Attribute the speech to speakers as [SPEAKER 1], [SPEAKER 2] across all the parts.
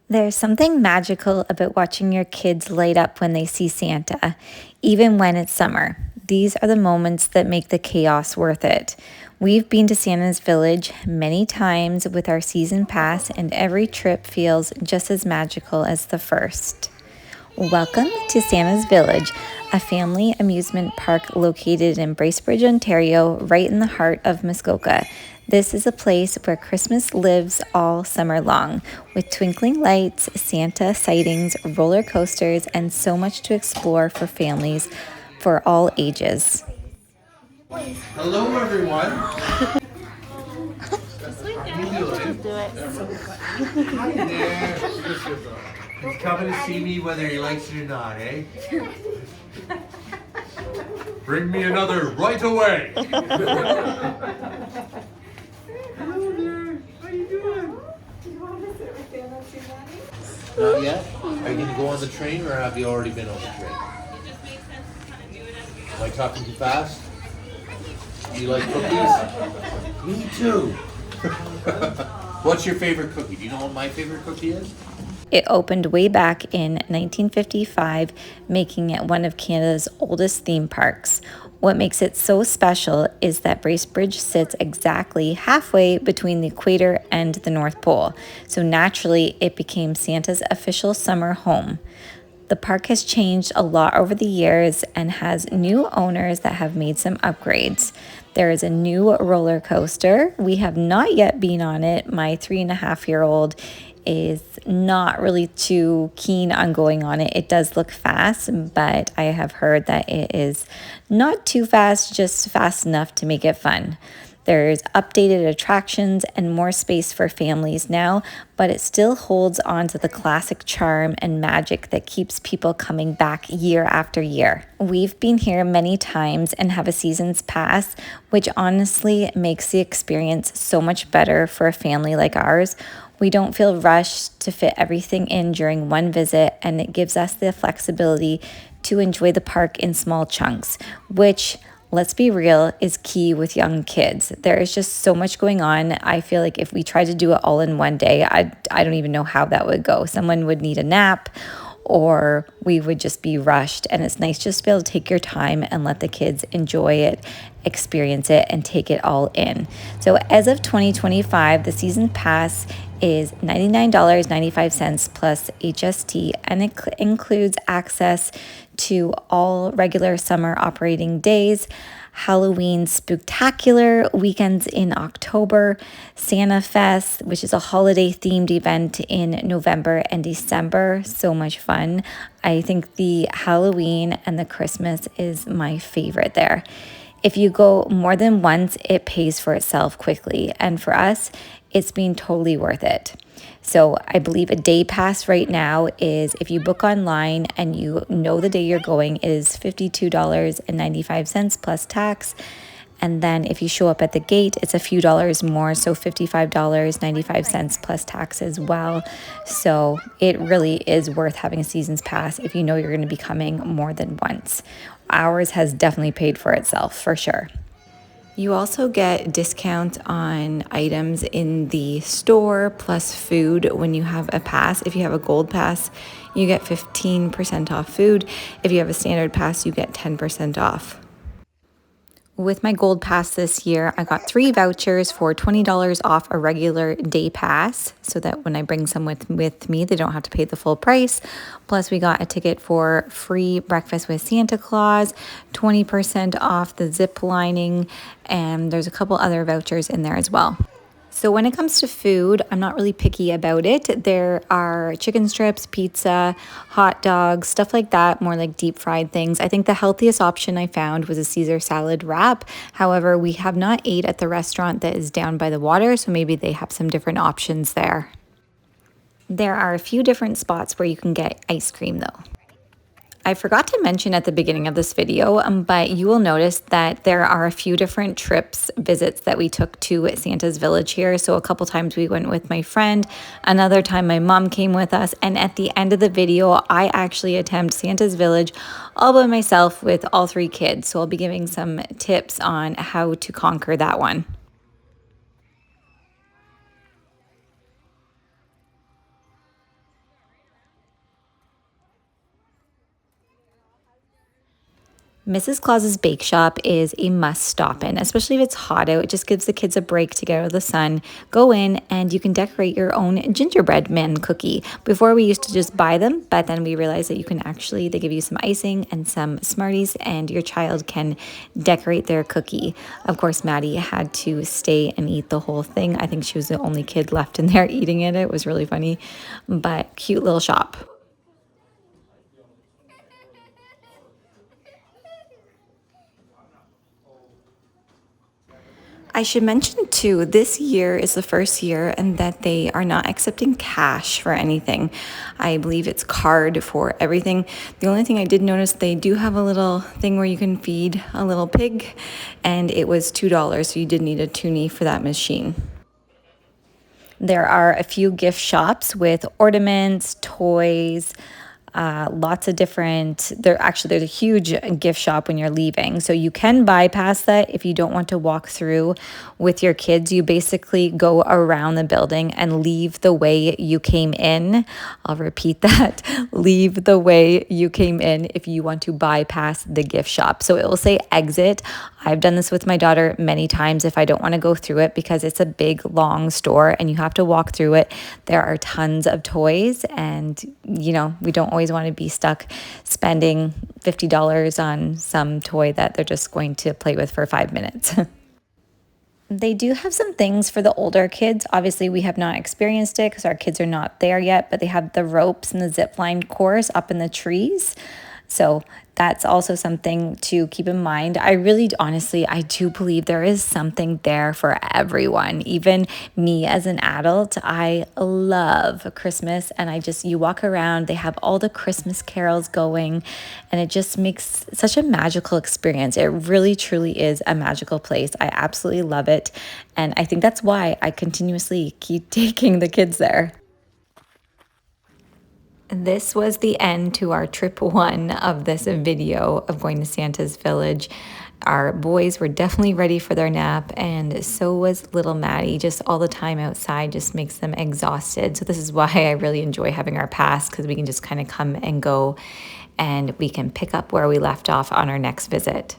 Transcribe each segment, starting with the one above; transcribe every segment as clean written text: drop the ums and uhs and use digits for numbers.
[SPEAKER 1] There's something magical about watching your kids light up when they see Santa, even when it's summer. These are the moments that make the chaos worth it. We've been to Santa's Village many times with our season pass, and every trip feels just as magical as the first. Welcome to Santa's Village, a family amusement park located in Bracebridge, Ontario, right in the heart of Muskoka. This is a place where Christmas lives all summer long, with twinkling lights, Santa sightings, roller coasters, and so much to explore for families for all ages.
[SPEAKER 2] Hello, everyone. How you doing? Hi there. He's coming to see me whether he likes it or not, eh? Bring me another right away. Hello there. How you doing? Do you want to sit with Dan and see Daddy? Not yet. Are you going to go on the train, or have you already been on the train? Am I talking too fast? Do you like cookies? Me too. What's your favorite cookie? Do you know what my favorite cookie is?
[SPEAKER 1] It opened way back in 1955, making it one of Canada's oldest theme parks. What makes it so special is that Bracebridge sits exactly halfway between the equator and the North Pole, so naturally it became Santa's official summer home. The park has changed a lot over the years and has new owners that have made some upgrades. There is a new roller coaster. We have not yet been on it. My 3.5-year-old is not really too keen on going on it. It does look fast, but I have heard that it is not too fast, just fast enough to make it fun. There's updated attractions and more space for families now, but it still holds on to the classic charm and magic that keeps people coming back year after year. We've been here many times and have a season's pass, which honestly makes the experience so much better for a family like ours. We don't feel rushed to fit everything in during one visit, and it gives us the flexibility to enjoy the park in small chunks, which, let's be real, is key with young kids. There is just so much going on. I feel like if we tried to do it all in one day, I don't even know how that would go. Someone would need a nap, or we would just be rushed. And it's nice just to be able to take your time and let the kids enjoy it, experience it, and take it all in. So as of 2025, the season pass is $99.95 plus HST, and it includes access to all regular summer operating days, Halloween Spooktacular weekends in October, Santa Fest, which is a holiday themed event in November and December. So much fun. I think the Halloween and the Christmas is my favorite there. If you go more than once, it pays for itself quickly. And for us, it's been totally worth it. So I believe a day pass right now is, if you book online and you know the day you're going, is $52.95 plus tax. And then if you show up at the gate, it's a few dollars more, so $55.95 plus tax as well. So it really is worth having a season's pass if you know you're going to be coming more than once. Ours has definitely paid for itself, for sure. You also get discounts on items in the store plus food when you have a pass. If you have a gold pass, you get 15% off food. If you have a standard pass, you get 10% off. With my gold pass this year, I got 3 vouchers for $20 off a regular day pass, so that when I bring some with me, they don't have to pay the full price. Plus, we got a ticket for free breakfast with Santa Claus, 20% off the zip lining, and there's a couple other vouchers in there as well. So when it comes to food, I'm not really picky about it. There are chicken strips, pizza, hot dogs, stuff like that, more like deep fried things. I think the healthiest option I found was a Caesar salad wrap. However, we have not ate at the restaurant that is down by the water, so maybe they have some different options there. There are a few different spots where you can get ice cream though. I forgot to mention at the beginning of this video, but you will notice that there are a few different visits that we took to Santa's Village here. So a couple times we went with my friend, another time my mom came with us, and at the end of the video, I actually attempt Santa's Village all by myself with all 3 kids. So I'll be giving some tips on how to conquer that one. Mrs. Claus's Bake Shop is a must stop in, especially if it's hot out. It just gives the kids a break to get out of the sun. Go in and you can decorate your own gingerbread man cookie. Before we used to just buy them, but then we realized that you can actually, they give you some icing and some Smarties and your child can decorate their cookie. Of course, Maddie had to stay and eat the whole thing. I think she was the only kid left in there eating it. It was really funny, but cute little shop. I should mention too, this year is the first year and that they are not accepting cash for anything. I believe it's card for everything. The only thing I did notice, they do have a little thing where you can feed a little pig, and it was $2, so you did need a toonie for that machine. There are a few gift shops with ornaments, toys, lots of different, there's a huge gift shop when you're leaving, so you can bypass that if you don't want to walk through with your kids. You basically go around the building and leave the way you came in. I'll repeat that. Leave the way you came in if you want to bypass the gift shop. So it will say exit. I've done this with my daughter many times if I don't want to go through it, because it's a big long store and you have to walk through it. There are tons of toys, and we don't always want to be stuck spending $50 on some toy that they're just going to play with for 5 minutes. They do have some things for the older kids. Obviously, we have not experienced it because our kids are not there yet, but they have the ropes and the zip line course up in the trees. So that's also something to keep in mind. I really, honestly, I do believe there is something there for everyone. Even me as an adult, I love Christmas, and you walk around, they have all the Christmas carols going, and it just makes such a magical experience. It really, truly is a magical place. I absolutely love it. And I think that's why I continuously keep taking the kids there. This was the end to our trip 1 of this video of going to Santa's Village. Our boys were definitely ready for their nap, and so was little Maddie. Just all the time outside just makes them exhausted. So this is why I really enjoy having our pass, because we can just kind of come and go, and we can pick up where we left off on our next visit.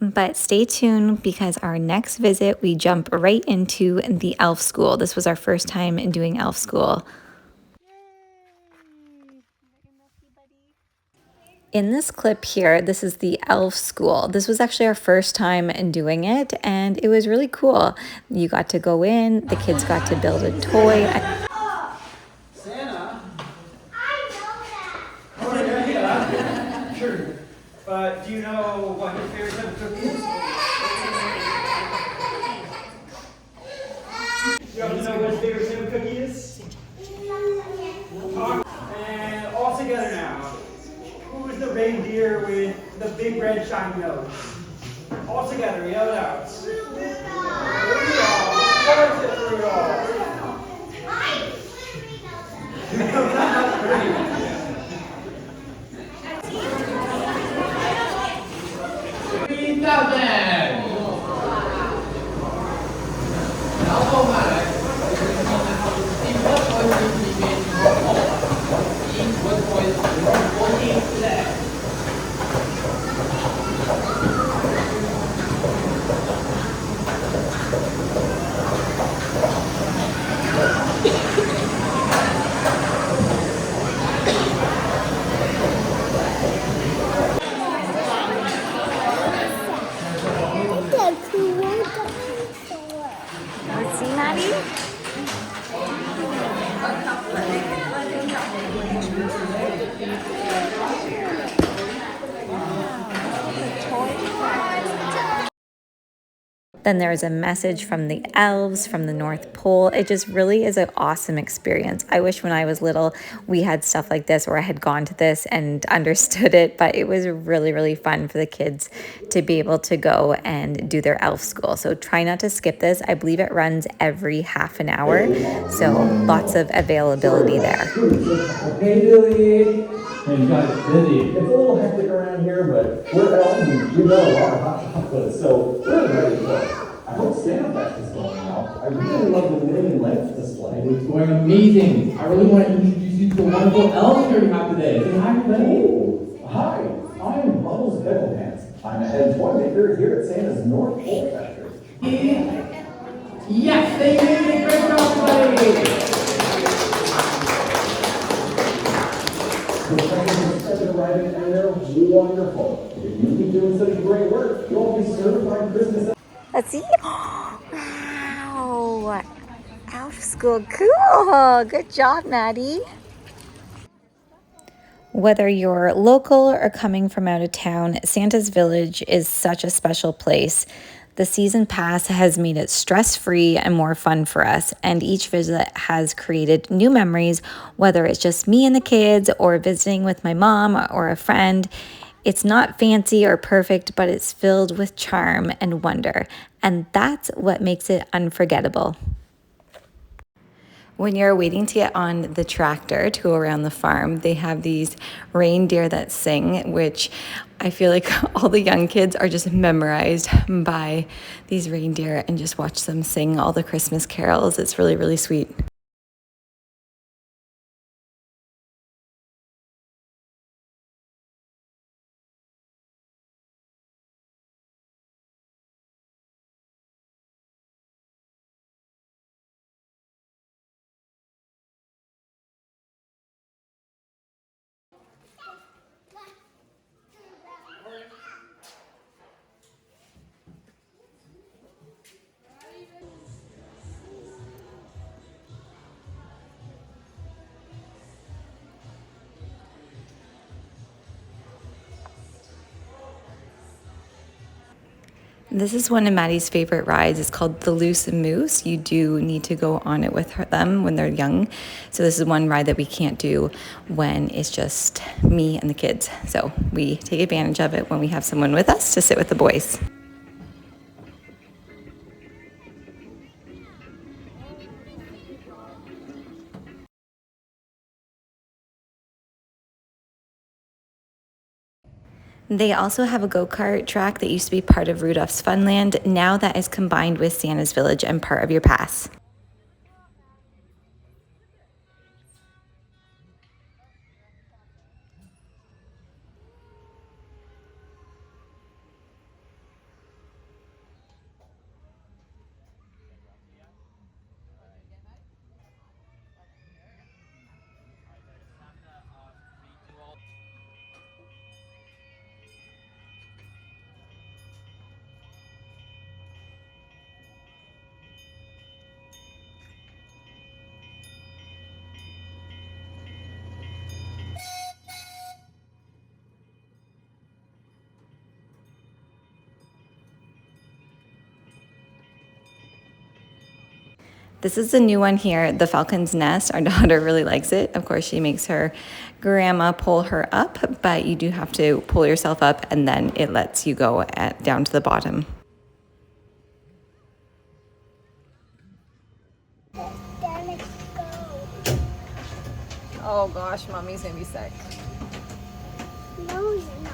[SPEAKER 1] But stay tuned, because our next visit, we jump right into the elf school. This was our first time in doing elf school. In this clip here, this is the elf school. This was actually our first time in doing it, and it was really cool. You got to go in, the kids got to build a toy.
[SPEAKER 3] Santa? I know that. Oh, yeah. Sure. But do you know what your favorite type of cookie is? You want to know what his favorite type of cookie is? And all together now. Who is the reindeer with the big red shiny nose? All together, yell it out. Rudolph. Of course it's Rudolph.
[SPEAKER 1] Then there is a message from the elves from the North Pole. It just really is an awesome experience. I wish when I was little we had stuff like this, or I had gone to this and understood it, but it was really, really fun for the kids to be able to go and do their elf school. So try not to skip this. I believe it runs every half an hour, so lots of availability there.
[SPEAKER 4] Hey, Billy. Hey, you guys busy. It's a little hectic around here, but we're elves and we know a lot of hot chocolate, so we're ready to go. I hope Santa Fest is going well. I really love the living lights display.
[SPEAKER 5] It's going amazing. I really want to introduce you to the wonderful elves here we have today. Say hi, everybody.
[SPEAKER 4] Oh, hi. I'm and toy maker here at Santa's North Pole Factory.
[SPEAKER 5] Yes, they did a great job, everybody.
[SPEAKER 4] The fans started arriving and they're wonderful. If you keep doing such great work, you'll be certified Christmas.
[SPEAKER 1] Let's see. Wow. Elf school. Cool. Good job, Maddie. Whether you're local or coming from out of town, Santa's Village is such a special place. The season pass has made it stress-free and more fun for us, and each visit has created new memories, whether it's just me and the kids or visiting with my mom or a friend. It's not fancy or perfect, but it's filled with charm and wonder, and that's what makes it unforgettable. When you're waiting to get on the tractor to go around the farm, they have these reindeer that sing, which I feel like all the young kids are just memorized by these reindeer and just watch them sing all the Christmas carols. It's really, really sweet. This is one of Maddie's favorite rides. It's called the Loose Moose. You do need to go on it with them when they're young. So this is one ride that we can't do when it's just me and the kids. So we take advantage of it when we have someone with us to sit with the boys. They also have a go-kart track that used to be part of Rudolph's Funland. Now that is combined with Santa's Village and part of your pass. This is the new one here, the Falcon's Nest. Our daughter really likes it. Of course, she makes her grandma pull her up, but you do have to pull yourself up and then it lets you go down to the bottom. Oh gosh, mommy's gonna be sick.
[SPEAKER 6] No, you're not.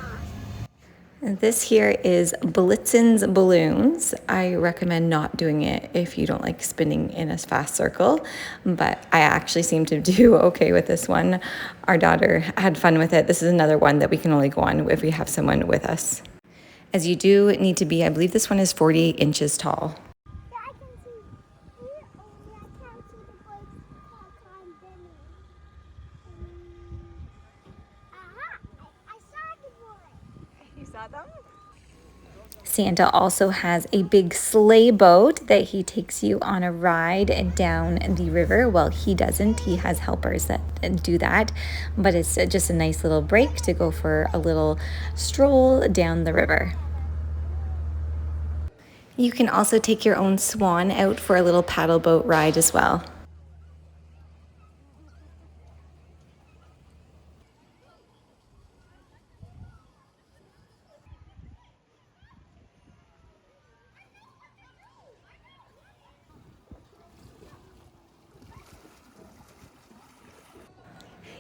[SPEAKER 1] This here is Blitzen's Balloons. I recommend not doing it if you don't like spinning in a fast circle, but I actually seem to do okay with this one. Our daughter had fun with it. This is another one that we can only go on if we have someone with us. As you do need to be, I believe this one is 48 inches tall.
[SPEAKER 6] Yeah, I can see. Here, oh, yeah, I can't see the boys time Benny. Aha! I saw the boy.
[SPEAKER 1] You saw them? Santa also has a big sleigh boat that he takes you on a ride down the river. Well, he doesn't. He has helpers that do that. But it's just a nice little break to go for a little stroll down the river. You can also take your own swan out for a little paddle boat ride as well.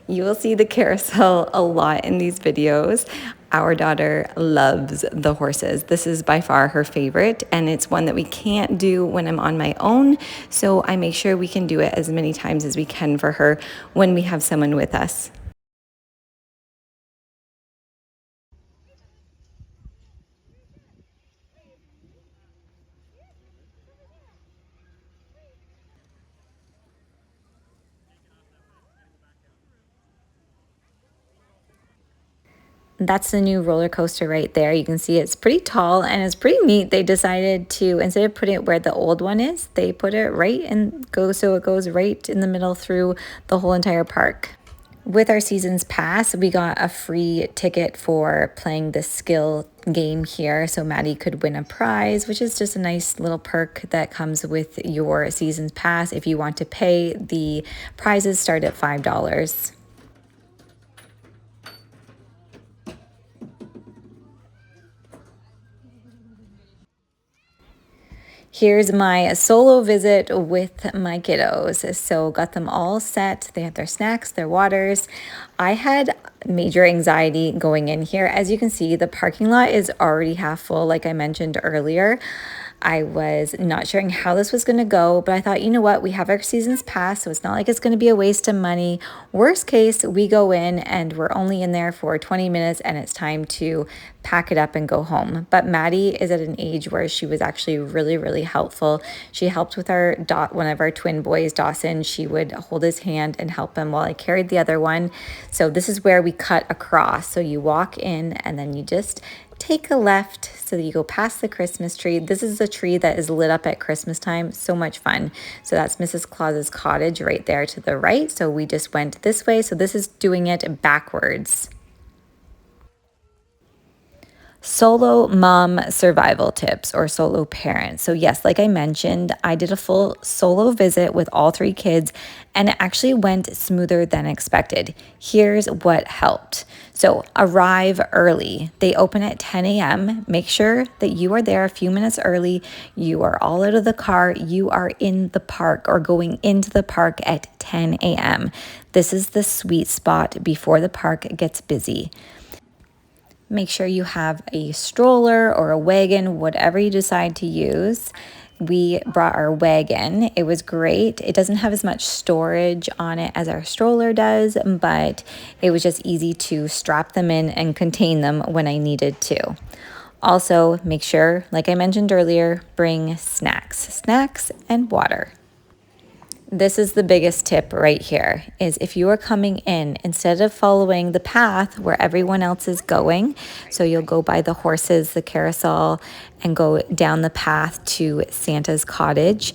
[SPEAKER 1] You will see the carousel a lot in these videos. Our daughter loves the horses. This is by far her favorite, and it's one that we can't do when I'm on my own, so I make sure we can do it as many times as we can for her when we have someone with us. That's the new roller coaster right there. You can see it's pretty tall and it's pretty neat. They decided to, instead of putting it where the old one is, they put it right and go so it goes right in the middle through the whole entire park. With our season's pass, we got a free ticket for playing the skill game here, so Maddie could win a prize, which is just a nice little perk that comes with your season's pass. If you want to pay, the prizes start at $5. Here's my solo visit with my kiddos. So got them all set. They had their snacks, their waters. I had major anxiety going in here. As you can see, the parking lot is already half full, like I mentioned earlier. I was not sure how this was going to go, but I thought, you know what, we have our season's pass, so it's not like it's going to be a waste of money. Worst case, we go in and we're only in there for 20 minutes and it's time to pack it up and go home. But Maddie is at an age where she was actually really, really helpful. She helped with one of our twin boys, Dawson. She would hold his hand and help him while I carried the other one. So this is where we cut across. So you walk in and then you just take a left so that you go past the Christmas tree. This is a tree that is lit up at Christmas time. So much fun. So that's Mrs. Claus's cottage right there to the right. So we just went this way. So this is doing it backwards. Solo mom survival tips or solo parents. So yes, like I mentioned, I did a full solo visit with all 3 kids and it actually went smoother than expected. Here's what helped. So arrive early. They open at 10 a.m. Make sure that you are there a few minutes early. You are all out of the car. You are in the park or going into the park at 10 a.m. This is the sweet spot before the park gets busy. Make sure you have a stroller or a wagon, whatever you decide to use. We brought our wagon. It was great. It doesn't have as much storage on it as our stroller does, but it was just easy to strap them in and contain them when I needed to. Also, make sure, like I mentioned earlier, bring snacks and water. This is the biggest tip right here, is if you are coming in, instead of following the path where everyone else is going, so you'll go by the horses, the carousel, and go down the path to Santa's cottage,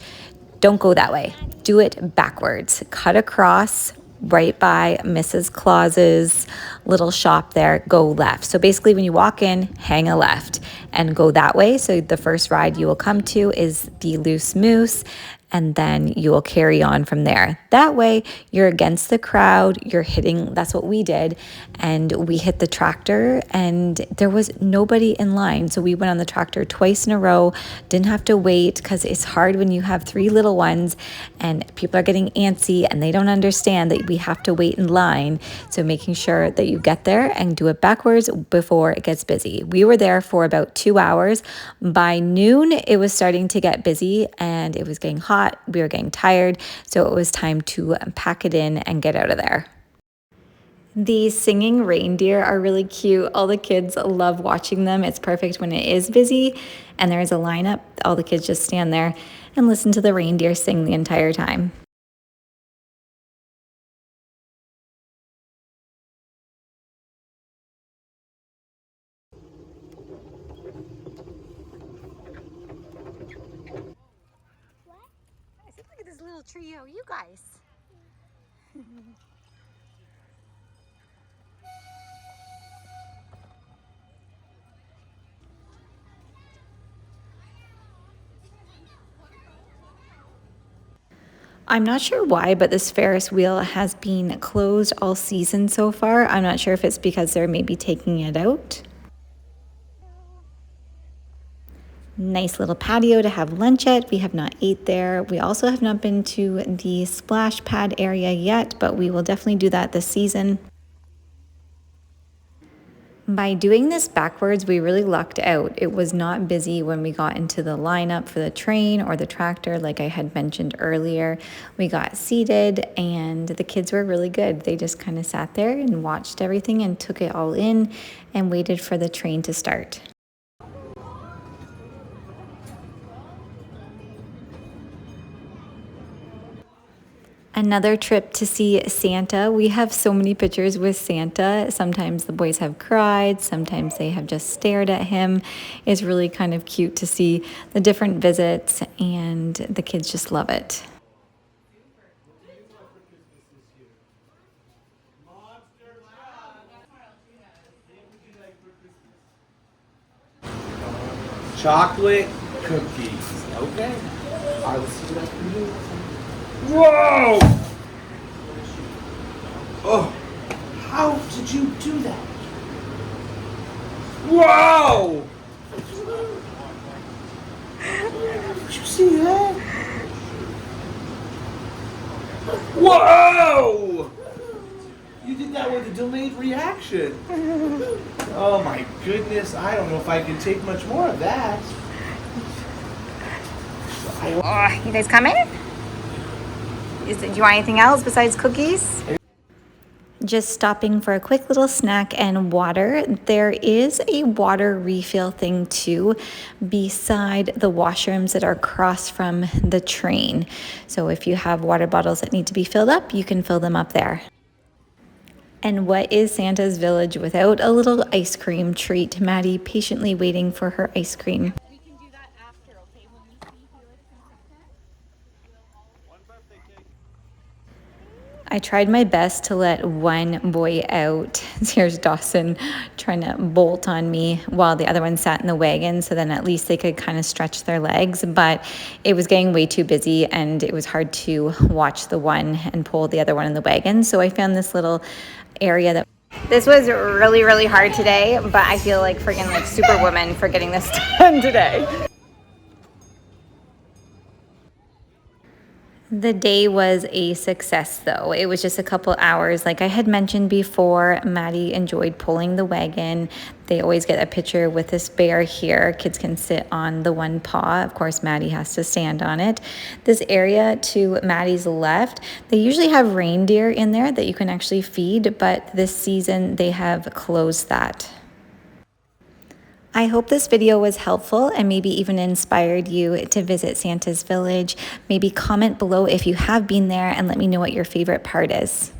[SPEAKER 1] don't go that way. Do it backwards. Cut across right by Mrs. Claus's little shop there, go left. So basically when you walk in, hang a left and go that way. So the first ride you will come to is the Loose Moose, and then you will carry on from there. That way you're against the crowd, you're hitting, that's what we did. And we hit the tractor and there was nobody in line. So we went on the tractor twice in a row, didn't have to wait because it's hard when you have 3 little ones and people are getting antsy and they don't understand that we have to wait in line. So making sure that you get there and do it backwards before it gets busy. We were there for about 2 hours. By noon, it was starting to get busy and it was getting hot. We were getting tired, so it was time to pack it in and get out of there. The singing reindeer are really cute. All the kids love watching them. It's perfect when it is busy and there is a lineup. All the kids just stand there and listen to the reindeer sing the entire time.
[SPEAKER 7] I said, look at this little trio, you guys.
[SPEAKER 1] I'm not sure why, but this Ferris wheel has been closed all season so far. I'm not sure if it's because they're maybe taking it out. Nice little patio to have lunch at. We have not ate there. We also have not been to the splash pad area yet, but we will definitely do that this season. By doing this backwards, we really lucked out. It was not busy when we got into the lineup for the train or the tractor, like I had mentioned earlier. We got seated and the kids were really good. They just kind of sat there and watched everything and took it all in and waited for the train to start. Another trip to see Santa. We have so many pictures with Santa. Sometimes the boys have cried, sometimes they have just stared at him. It's really kind of cute to see the different visits, and the kids just love it.
[SPEAKER 8] Chocolate cookies. Okay. All right, let's see what I can do. Whoa! Oh, how did you do that? Whoa! Did you see that? Whoa! You did that with a delayed reaction. Oh my goodness, I don't know if I can take much more of that.
[SPEAKER 7] Oh, you guys coming? Do you want anything else besides cookies?
[SPEAKER 1] Just stopping for a quick little snack and water. There is a water refill thing too beside the washrooms that are across from the train. So if you have water bottles that need to be filled up, you can fill them up there. And what is Santa's village without a little ice cream treat? Maddie patiently waiting for her ice cream.
[SPEAKER 7] We can do that after, okay? When we see Felix and
[SPEAKER 1] I tried my best to let one boy out. Here's Dawson trying to bolt on me while the other one sat in the wagon, so then at least they could kind of stretch their legs, but it was getting way too busy and it was hard to watch the one and pull the other one in the wagon. So I found this little area that
[SPEAKER 7] This was really, really hard today, but I feel like freaking like Superwoman for getting this done today.
[SPEAKER 1] The day was a success though. It was just a couple hours. Like I had mentioned before, Maddie enjoyed pulling the wagon. They always get a picture with this bear here. Kids can sit on the one paw. Of course, Maddie has to stand on it. This area to Maddie's left, they usually have reindeer in there that you can actually feed, but this season they have closed that. I hope this video was helpful and maybe even inspired you to visit Santa's village. Maybe comment below if you have been there and let me know what your favorite part is.